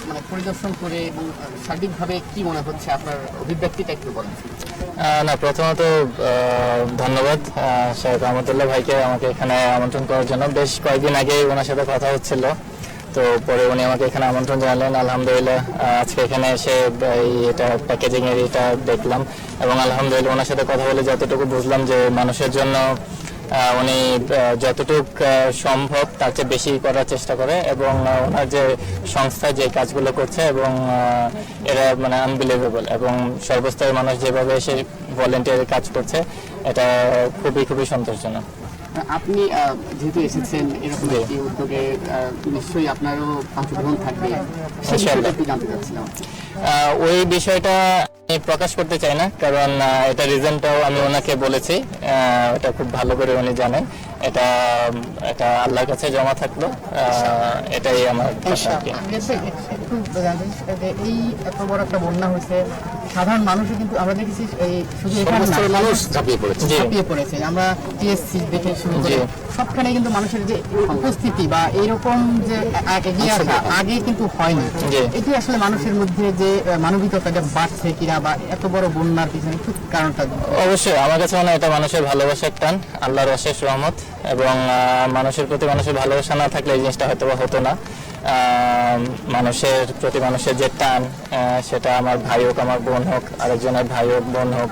মানে পরিদর্শন করে এবং সার্বিকভাবে কি মনে হচ্ছে, আপনার অভিব্যক্তিটা একটু বলেন। না, প্রথমত ধন্যবাদ শেখ রহমতুল্লাহ ভাইকে আমাকে এখানে আমন্ত্রণ করার জন্য। বেশ কয়েকদিন আগে ওনার সাথে কথা হচ্ছিল, তো পরে উনি আমাকে এখানে আমন্ত্রণ জানালেন। আলহামদুলিল্লাহ আজকে এখানে এসে এটা প্যাকেজিং এর এটা দেখলাম এবং আলহামদুলিল্লাহ ওনার সাথে কথা বলে যতটুকু বুঝলাম যে মানুষের জন্য উনি যতটুক সম্ভব তার চেয়ে বেশি করার চেষ্টা করে এবং ওনার যে সংস্থা যে কাজগুলো করছে এবং এরা মানে আনবিলিভেবল এবং সর্বস্তরের মানুষ যেভাবে এসে ভলেন্টিয়ারের কাজ করছে এটা খুবই খুবই সন্তোষজনক। আপনি যেহেতু এসেছেন এরকম একটি উদ্যোগে, নিশ্চয়ই আপনারও অংশগ্রহণ থাকবে, সেই বিষয়টা একটু জানতে চাচ্ছিলাম। ওই বিষয়টা আমি প্রকাশ করতে চাই না, কারণ এটা রিজনটাও আমি ওনাকে বলেছি, এটা খুব ভালো করে উনি জানেন। এটা এটা আল্লাহর কাছে জমা থাকলো, এটাই আমার কথা। একটু এই এত বড় একটা বন্যা হয়েছে, সাধারণ মানুষও কিন্তু আমরা দেখেছি এই শুধু এখানে মানুষ ঝাঁপিয়ে পড়েছে। আমরা টিএসসি দেখে শুরু করে সবখানে কিন্তু মানুষের যে উপস্থিতি বা এইরকম যে এগিয়ে আসা আগে কিন্তু হয়নি। এটি আসলে মানুষের মধ্যে যে মানবিকতাটা বাড়ছে কিনা বা এত বড় বন্যার পিছনে একটু কারণটা। অবশ্যই আমার কাছে মনে হয় এটা মানুষের ভালোবাসার টান, আল্লাহর অশেষ রহমত এবং মানুষের প্রতি মানুষের ভালোবাসা না থাকলে এই জিনিসটা হয়তো হতো না। মানুষের প্রতি মানুষের যে টান, সেটা আমার ভাই হোক, আমার বোন হোক, আরেকজনের ভাই হোক, বোন হোক,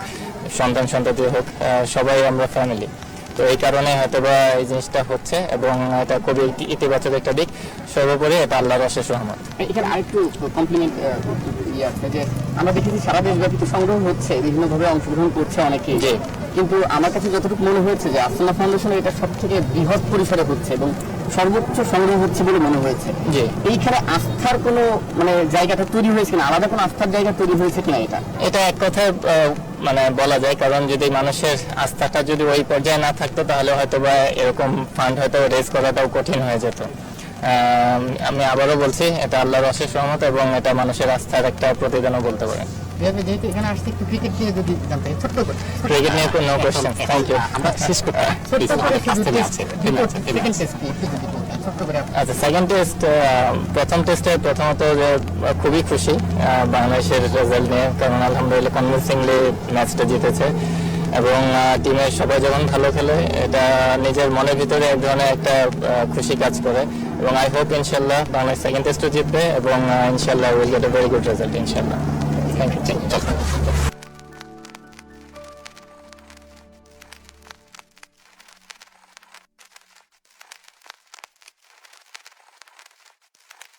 সন্তান সন্ততি হোক, সবাই আমরা ফ্যামিলি। তো এই কারণে হয়তো বা এই জিনিসটা হচ্ছে এবং এটা খুবই ইতিবাচক একটা দিক। সর্বোপরি এটা আল্লাহর অশেষ রহমত। এখানে আরেকটু কমপ্লিমেন্ট আছে যে আমরা দেখেছি সারা দেশব্যাপী সংগ্রহ হচ্ছে, বিভিন্নভাবে অংশগ্রহণ করছে অনেকেই, কিন্তু আমার কাছে যতটুকু মনে হয়েছে যে আসনা ফাউন্ডেশনের এটা সব থেকে বৃহৎ পরিসরে হচ্ছে এবং সর্বোচ্চ সংগ্রহ হচ্ছে বলে মনে হয়েছে। যে এইখানে আস্থার কোনো মানে জায়গাটা তৈরি হয়েছে না, আলাদা কোনো আস্থার জায়গা তৈরি হয়েছে কিনা, এটা এক কথায় মানে বলা যায়। কারণ যদি মানুষের আস্থাটা যদি ওই পর্যায়ে না থাকতো তাহলে হয়তো বা এরকম ফান্ড হয়তো রেজ করাটাও কঠিন হয়ে যেত। আমি আবারও বলছি এটা আল্লাহর অশেষ রহমত এবং এটা মানুষের আস্থার একটা প্রতিদানও বলতে পারেন। যেহেতু এখানে আসছে একটু ক্রিকেট নিয়ে যদি জানতে চাই, ছোট্ট করে। ক্রিকেট নিয়ে কোনো কোশ্চেন? Thank you. আমরা শেষ করতে আচ্ছা, সেকেন্ড টেস্ট, প্রথম টেস্টে প্রথমত যে খুবই খুশি বাংলাদেশের রেজাল্ট নিয়ে, কারণ আলহামদুলিল্লাহ কনভিনসিংলি ম্যাচটা জিতেছে এবং টিমের সবাই যখন ভালো খেলে এটা নিজের মনের ভিতরে এক ধরনের একটা খুশি কাজ করে এবং আই হোপ ইনশাল্লাহ বাংলাদেশ সেকেন্ড টেস্টও জিতবে এবং ইনশাল্লাহ will get a very good result ইনশাল্লাহ। Thank you.